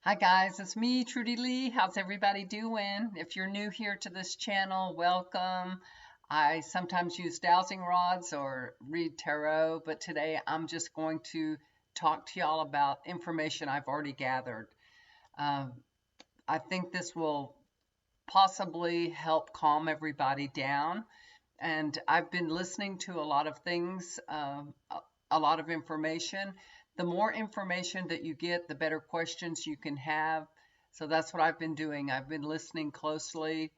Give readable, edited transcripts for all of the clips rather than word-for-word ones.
Hi guys, it's me, Trudy Lee. How's everybody doing? If you're new here to this channel, welcome. I sometimes use dowsing rods or read tarot, but today I'm just going to talk to y'all about information I've already gathered. Um, I think this will possibly help calm everybody down. And I've been listening to a lot of things, a lot of information. The more information that you get, the better questions you can have. So that's what I've been doing. I've been listening closely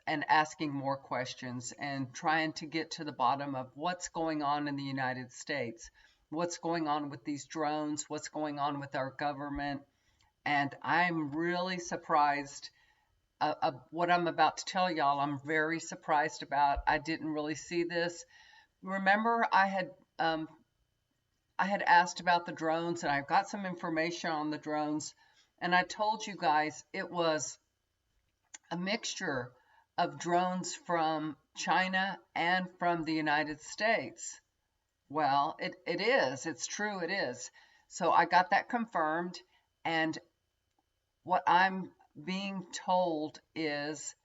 and asking more questions and trying to get to the bottom of what's going on in the United States, what's going on with these drones, what's going on with our government. And I'm really surprised. What I'm about to tell y'all, I'm very surprised about. I didn't really see this. Remember, um, I had asked about the drones, and I've got some information on the drones, and I told you guys it was a mixture of drones from China and from the United States. Well, it is. It's true. It is. So I got that confirmed, and what I'm being told is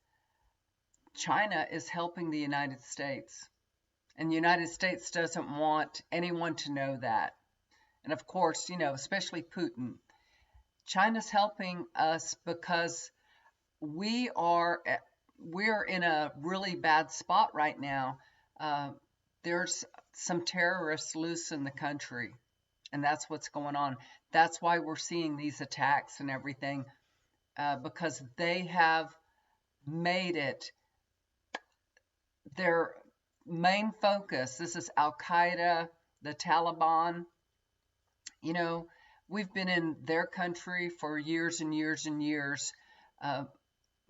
China is helping the United States. And the United States doesn't want anyone to know that. And of course, especially Putin. China's helping us because we are we're in a really bad spot right now. Uh, there's some terrorists loose in the country, and that's what's going on. That's why we're seeing these attacks and everything, because they have made it their main focus. This is Al Qaeda, the Taliban. You know, we've been in their country for years and years and years, uh,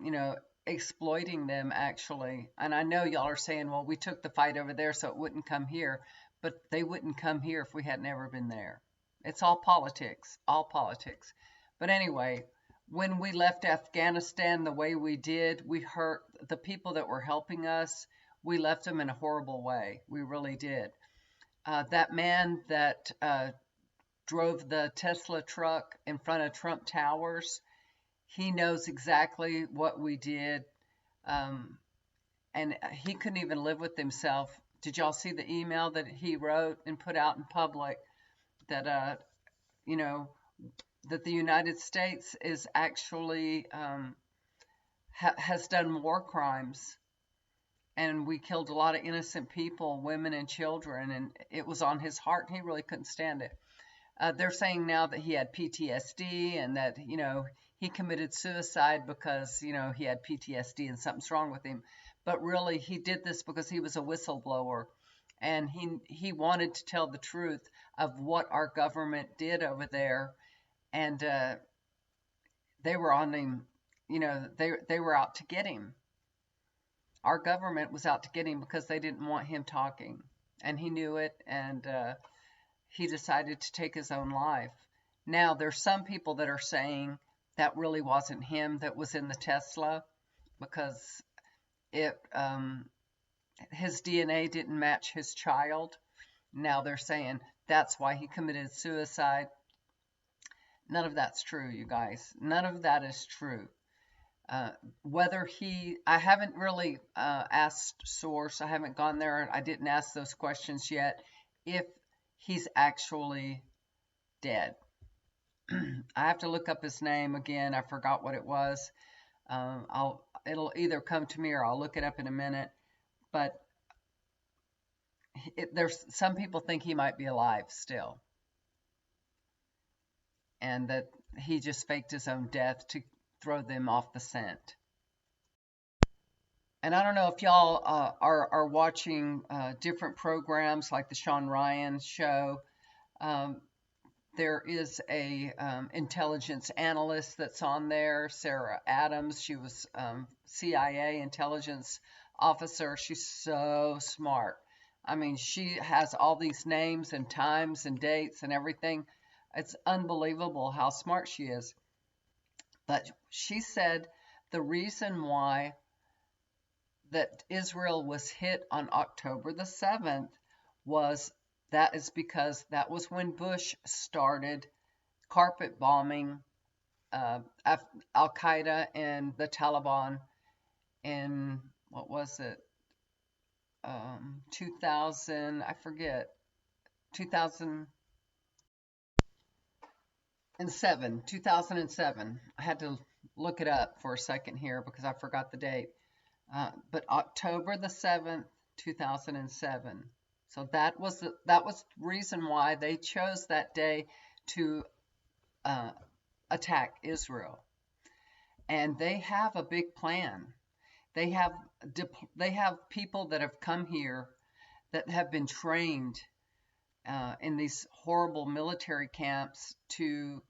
you know, exploiting them actually. And I know y'all are saying, well, we took the fight over there so it wouldn't come here, but they wouldn't come here if we had never been there. It's all politics, all politics. But anyway, when we left Afghanistan the way we did, we hurt the people that were helping us. We left them in a horrible way. We really did. That man that drove the Tesla truck in front of Trump Towers, he knows exactly what we did. Um, and he couldn't even live with himself. Did y'all see the email that he wrote and put out in public that, you know, that the United States is actually has done war crimes, and we killed a lot of innocent people, women and children, and it was on his heart, and he really couldn't stand it. They're saying now that he had PTSD and that, he committed suicide because, he had PTSD and something's wrong with him. But really, he did this because he was a whistleblower, and he wanted to tell the truth of what our government did over there. And they were on him, they were out to get him. Our government was out to get him because they didn't want him talking. And he knew it, and he decided to take his own life. Now, there's some people that are saying that really wasn't him that was in the Tesla because his DNA didn't match his child. Now they're saying that's why he committed suicide. None of that's true, you guys. None of that is true. I haven't really asked Source. I haven't gone there. I didn't ask those questions yet. If he's actually dead. I have to look up his name again. I forgot what it was. It'll either come to me or I'll look it up in a minute. But there's some people think he might be alive still, and that he just faked his own death to throw them off the scent. And I don't know if y'all are watching different programs like the Sean Ryan show. Um, there is a intelligence analyst that's on there, Sarah Adams. She was CIA intelligence officer. She's so smart. I mean, she has all these names and times and dates and everything. It's unbelievable how smart she is. But she said the reason why that Israel was hit on October the 7th is because that was when Bush started carpet bombing Al Qaeda and the Taliban in, what was it, 2000, I forget, 2007, 2007. I had to look it up for a second here because I forgot the date. But October the 7th, 2007. So that was the reason why they chose that day to uh, attack Israel. And they have a big plan. They have they have people that have come here that have been trained in these horrible military camps to,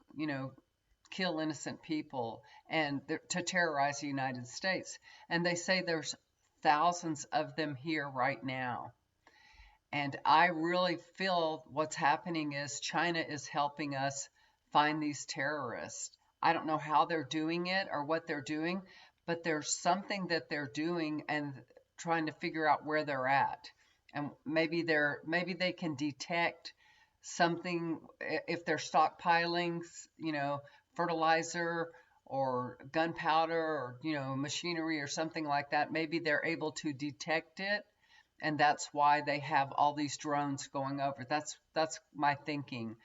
kill innocent people and to terrorize the United States. And they say there's thousands of them here right now. And I really feel what's happening is China is helping us find these terrorists. I don't know how they're doing it or what they're doing, but there's something that they're doing and trying to figure out where they're at. And maybe they can detect something if they're stockpiling, fertilizer or gunpowder or, machinery or something like that. Maybe they're able to detect it, and that's why they have all these drones going over. That's my thinking.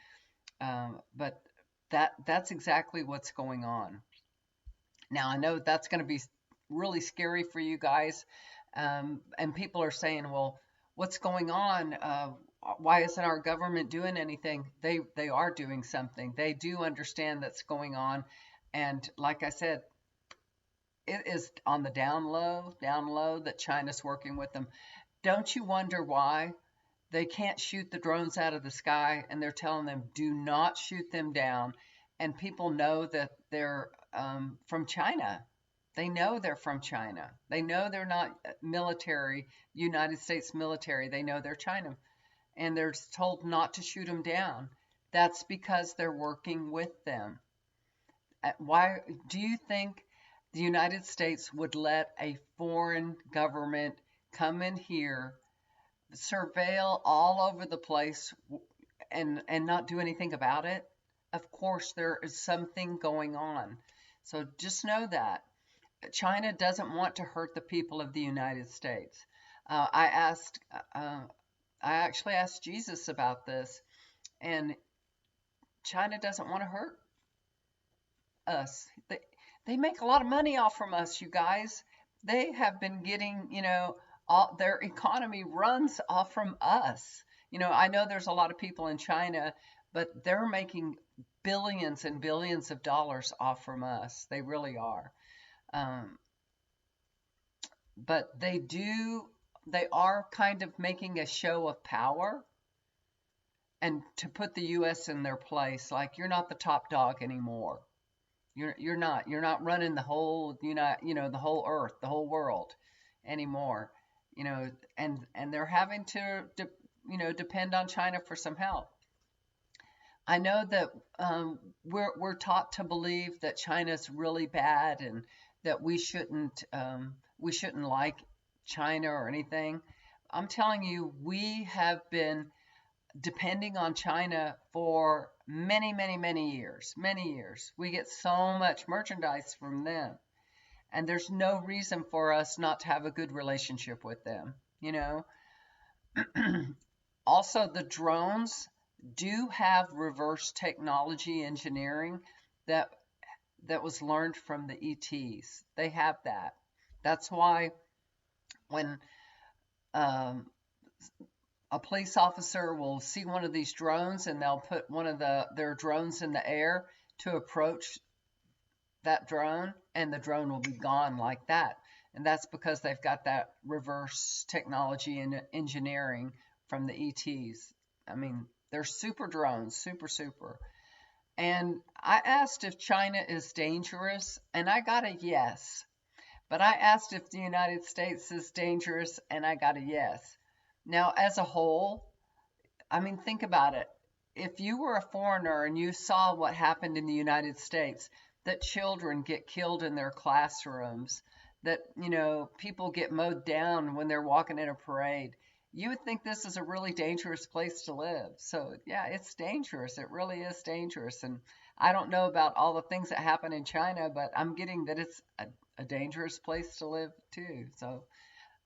But that's exactly what's going on. Now, I know that's going to be really scary for you guys. And people are saying, well, what's going on? Why isn't our government doing anything? They are doing something. They do understand that's going on. And like I said, it is on the down low that China's working with them. Don't you wonder why they can't shoot the drones out of the sky, and they're telling them, do not shoot them down? And people know that they're from China. They know they're from China. They know they're not military, United States military. They know they're China. And they're told not to shoot them down. That's because they're working with them. Why do you think the United States would let a foreign government come in here, surveil all over the place, and not do anything about it? Of course, there is something going on. So just know that China doesn't want to hurt the people of the United States. I actually asked Jesus about this, and China doesn't want to hurt us. They make a lot of money off from us, you guys. They have been getting, all their economy runs off from us. I know there's a lot of people in China, but they're making billions and billions of dollars off from us. They really are. But they are kind of making a show of power and to put the U.S. in their place. Like, you're not the top dog anymore. You're not running the whole, the whole earth, the whole world anymore. And they're having to depend on China for some help. I know that we're taught to believe that China's really bad and that we shouldn't like China or anything. I'm telling you, we have been depending on China for many, many, many years. Many years. We get so much merchandise from them, and there's no reason for us not to have a good relationship with them. Also, the drones do have reverse technology engineering that was learned from the ETs. They have that. That's why when a police officer will see one of these drones and they'll put one of their drones in the air to approach that drone, and the drone will be gone like that. And that's because they've got that reverse technology and engineering from the ETs. I mean, they're super drones, super. And I asked if China is dangerous, and I got a yes. But I asked if the United States is dangerous, and I got a yes. Now, as a whole, I mean, think about it. If you were a foreigner and you saw what happened in the United States, that children get killed in their classrooms, that, people get mowed down when they're walking in a parade, you would think this is a really dangerous place to live. So, yeah, it's dangerous. It really is dangerous. And I don't know about all the things that happen in China, but I'm getting that it's a dangerous place to live too. So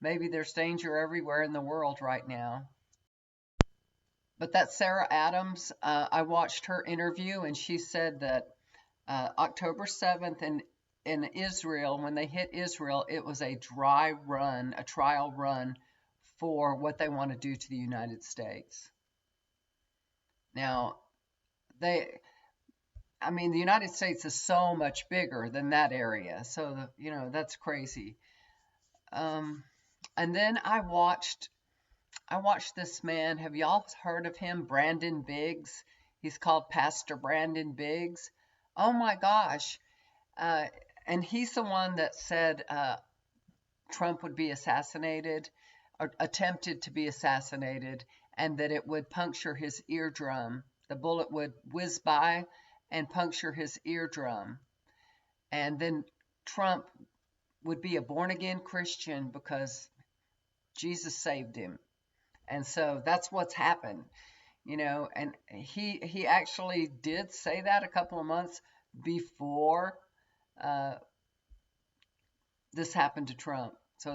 maybe there's danger everywhere in the world right now. But that Sarah Adams, I watched her interview, and she said that October 7th in Israel, when they hit Israel, it was a dry run, a trial run for what they want to do to the United States. Now, they, I mean, the United States is so much bigger than that area, so that's crazy. Um, and then I watched this man. Have y'all heard of him? Brandon Biggs. He's called Pastor Brandon Biggs. Oh my gosh. Uh, and he's the one that said Trump would be assassinated or attempted to be assassinated, and that it would puncture his eardrum. The bullet would whiz by and puncture his eardrum. And then Trump would be a born again Christian because Jesus saved him. And so that's what's happened, and he actually did say that a couple of months before uh, this happened to Trump. So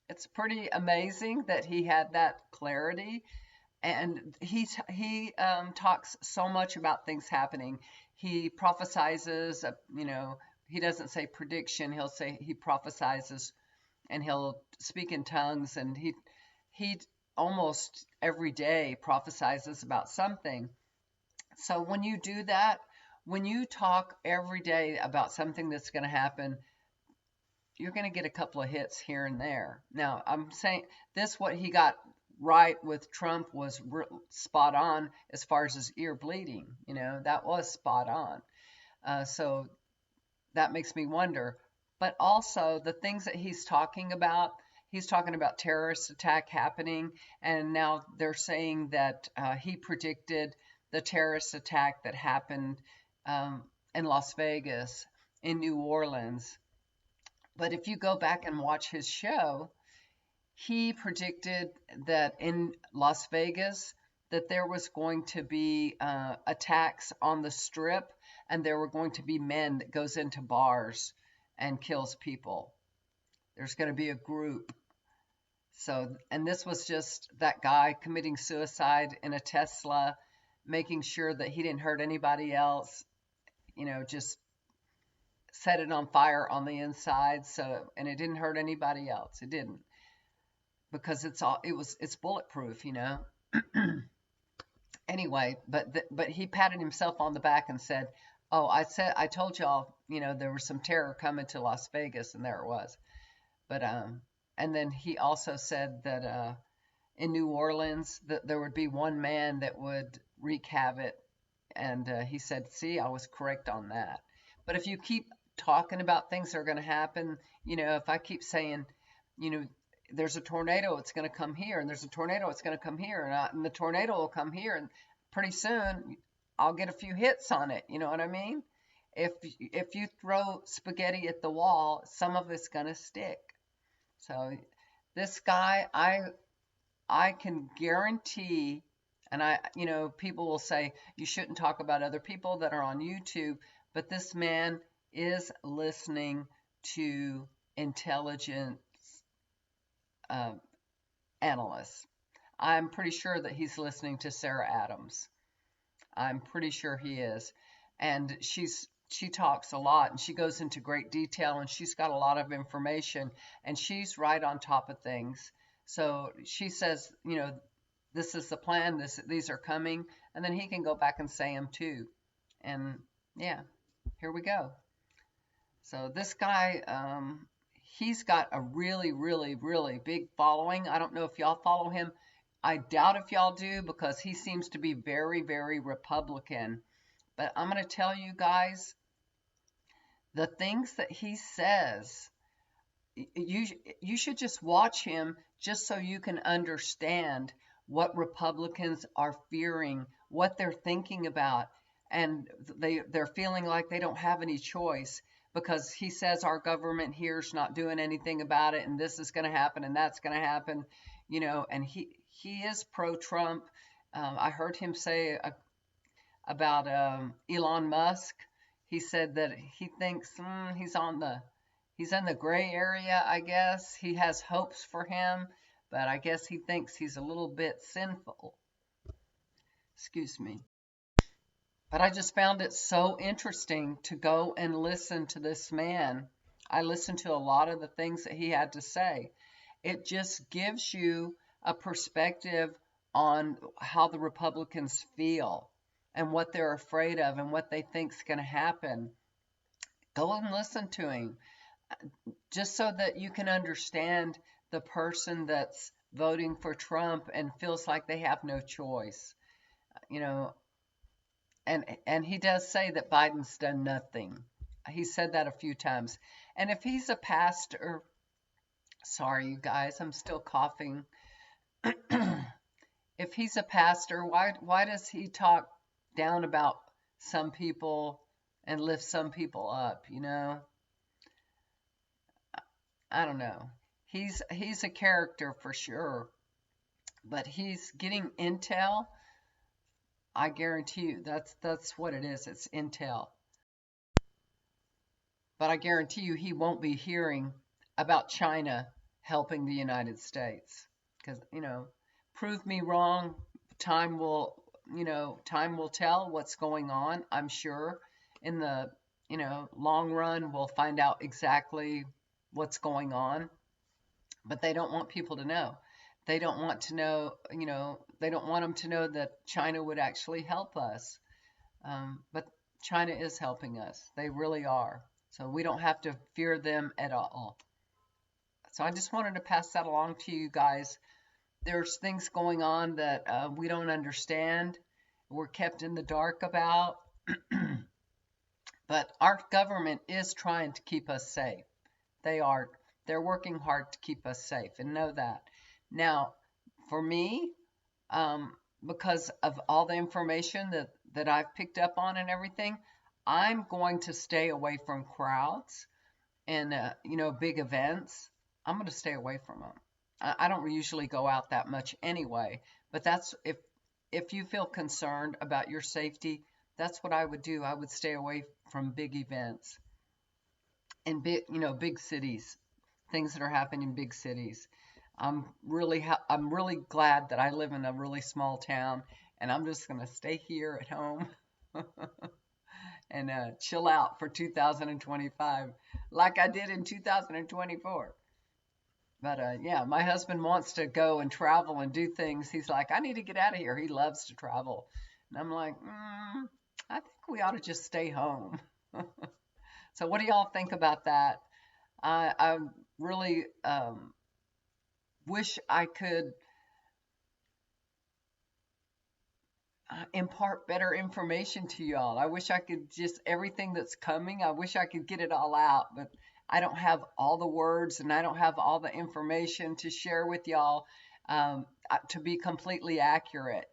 it's pretty amazing that he had that clarity, and he talks so much about things happening. He prophesizes, he doesn't say prediction. He'll say he prophesizes, and he'll speak in tongues, and he almost every day prophesizes about something. So when you do that, when you talk every day about something that's going to happen, you're going to get a couple of hits here and there. Now, I'm saying this, what he got right with Trump was spot on as far as his ear bleeding. That was spot on. So that makes me wonder. But also the things that he's talking about terrorist attack happening, and now they're saying that he predicted the terrorist attack that happened in Las Vegas, in New Orleans. But if you go back and watch his show, he predicted that in Las Vegas that there was going to be attacks on the Strip, and there were going to be men that goes into bars and kills people. There's going to be a group. So, and this was just that guy committing suicide in a Tesla, making sure that he didn't hurt anybody else, just set it on fire on the inside. So, and it didn't hurt anybody else. It didn't, because it's bulletproof. Anyway, but he patted himself on the back and said, "Oh, I told y'all, there was some terror coming to Las Vegas, and there it was." But and then he also said that in New Orleans that there would be one man that would wreak havoc, and he said, "See, I was correct on that." But if you keep talking about things that are going to happen, if I keep saying, there's a tornado, it's going to come here, and there's a tornado, it's going to come here, and the tornado will come here, and pretty soon I'll get a few hits on it. You know what I mean? If you throw spaghetti at the wall, some of it's going to stick. So this guy, I can guarantee, and people will say you shouldn't talk about other people that are on YouTube, but this man is listening to intelligence analysts. I'm pretty sure that he's listening to Sarah Adams. I'm pretty sure he is. And she talks a lot, and she goes into great detail, and she's got a lot of information, and she's right on top of things. So she says, this is the plan, these are coming, and then he can go back and say them too. And yeah, here we go. So this guy, he's got a really, really, really big following. I don't know if y'all follow him. I doubt if y'all do, because he seems to be very, very Republican. But I'm going to tell you guys, the things that he says, you should just watch him just so you can understand what Republicans are fearing, what they're thinking about, and they're feeling like they don't have any choice, because he says our government here's not doing anything about it, and this is going to happen and that's going to happen, and he is pro-Trump. I heard him say about Elon Musk. He said that he thinks he's in the gray area, I guess. He has hopes for him, but I guess he thinks he's a little bit sinful. Excuse me. But I just found it so interesting to go and listen to this man. I listened to a lot of the things that he had to say. It just gives you a perspective on how the Republicans feel and what they're afraid of and what they think's going to happen. Go and listen to him just so that you can understand the person that's voting for Trump and feels like they have no choice. You know, and he does say that Biden's done nothing. He said that a few times. And if he's a pastor, sorry you guys, I'm still coughing. If he's a pastor, why does he talk down about some people and lift some people up, you know? I don't know. He's a character for sure, but he's getting intel. I guarantee you that's what it is. It's intel. But I guarantee you he won't be hearing about China helping the United States because, you know, prove me wrong. Time will, time will tell what's going on. I'm sure in the, long run we'll find out exactly what's going on. But they don't want people to know. They don't want to know, they don't want them to know that China would actually help us. But China is helping us. They really are. So we don't have to fear them at all. So I just wanted to pass that along to you guys. There's things going on that we don't understand. We're kept in the dark about. But our government is trying to keep us safe. They are. They're working hard to keep us safe, and know that. Now, for me, because of all the information that I've picked up on and everything, I'm going to stay away from crowds and big events. I'm going to stay away from them. I don't usually go out that much anyway, but that's if you feel concerned about your safety, that's what I would do. I would stay away from big events in big cities, things that are happening in big cities. I'm really glad that I live in a really small town, and I'm just going to stay here at home and chill out for 2025 like I did in 2024. But yeah, my husband wants to go and travel and do things. He's like, I need to get out of here. He loves to travel. And I'm like, I think we ought to just stay home. So what do y'all think about that? I really wish I could impart better information to y'all. I wish I could just everything that's coming. I wish I could get it all out, but I don't have all the words and I don't have all the information to share with y'all to be completely accurate,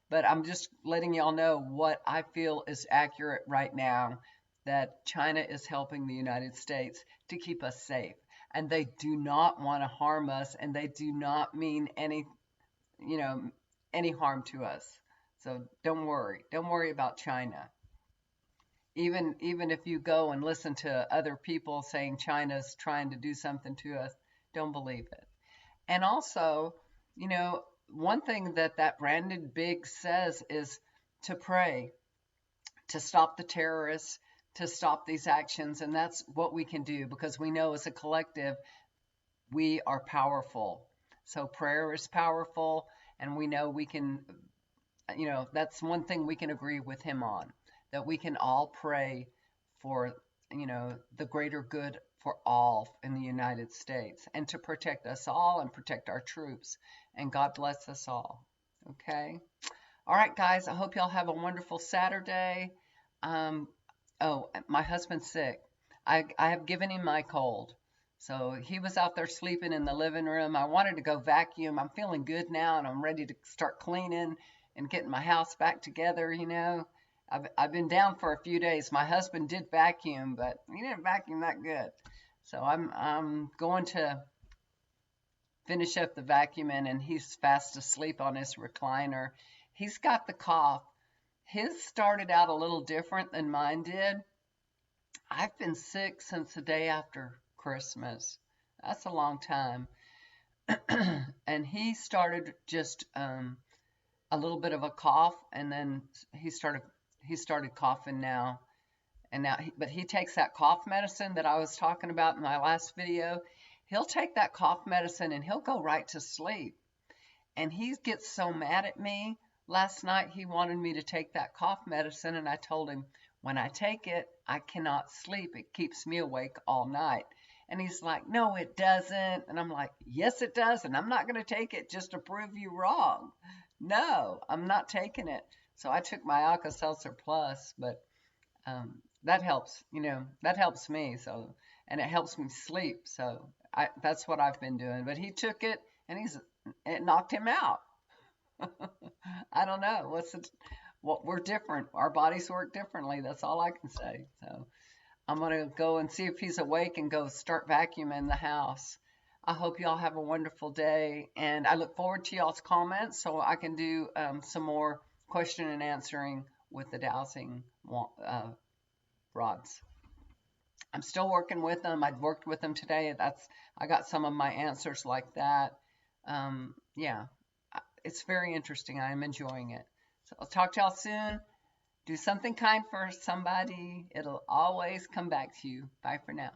But I'm just letting y'all know what I feel is accurate right now, that China is helping the United States to keep us safe. And they do not want to harm us, and they do not mean any harm to us. So don't worry. Don't worry about China. Even if you go and listen to other people saying China's trying to do something to us, don't believe it. And also, one thing that Brandon Biggs says is to pray, to stop the terrorists, to stop these actions. And that's what we can do, because we know as a collective, we are powerful. So prayer is powerful, and we know we can, that's one thing we can agree with him on, that we can all pray for, the greater good for all in the United States, and to protect us all and protect our troops. And God bless us all. Okay. All right, guys, I hope y'all have a wonderful Saturday. Oh, my husband's sick. I have given him my cold. So he was out there sleeping in the living room. I wanted to go vacuum. I'm feeling good now, and I'm ready to start cleaning and getting my house back together, I've been down for a few days. My husband did vacuum, but he didn't vacuum that good. So I'm going to finish up the vacuuming, and he's fast asleep on his recliner. He's got the cough. His started out a little different than mine did. I've been sick since the day after Christmas. That's a long time. And he started just a little bit of a cough, and then he started coughing now. And now, but he takes that cough medicine that I was talking about in my last video. He'll take that cough medicine and he'll go right to sleep. And he gets so mad at me. Last night he wanted me to take that cough medicine, and I told him, when I take it, I cannot sleep. It keeps me awake all night. And he's like, no, it doesn't. And I'm like, yes, it does. And I'm not going to take it just to prove you wrong. No, I'm not taking it. So I took my Alka-Seltzer Plus, but that helps, that helps me. So, and it helps me sleep. So that's what I've been doing. But he took it, and it knocked him out. I don't know. We're different. Our bodies work differently. That's all I can say. So I'm going to go and see if he's awake and go start vacuuming the house. I hope y'all have a wonderful day, and I look forward to y'all's comments so I can do some more question and answering with the dowsing rods. I'm still working with them. I'd worked with them today. I got some of my answers like that. Yeah, it's very interesting. I am enjoying it. So I'll talk to y'all soon. Do something kind for somebody. It'll always come back to you. Bye for now.